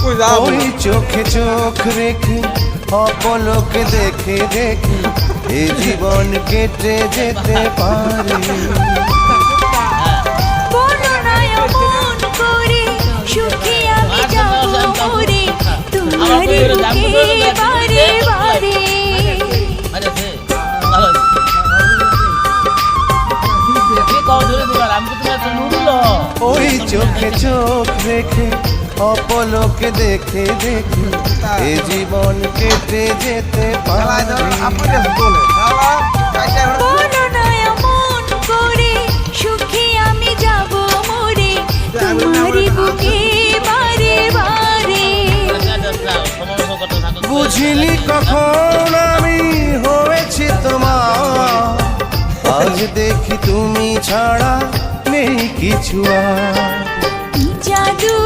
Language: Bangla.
ওই চোখে চোখ রেখে অপলকে দেখে দেখে এ জীবন কেটে যেতে পারে। ওই চোখে চোখ রেখে অপলকে দেখে দেখে এ জীবন কেটে যেতে পারে। বুঝিনি কখন আমি হয়েছি তোমার, আজ দেখি তুমি ছাড়া নেই কিছু আর। জাদু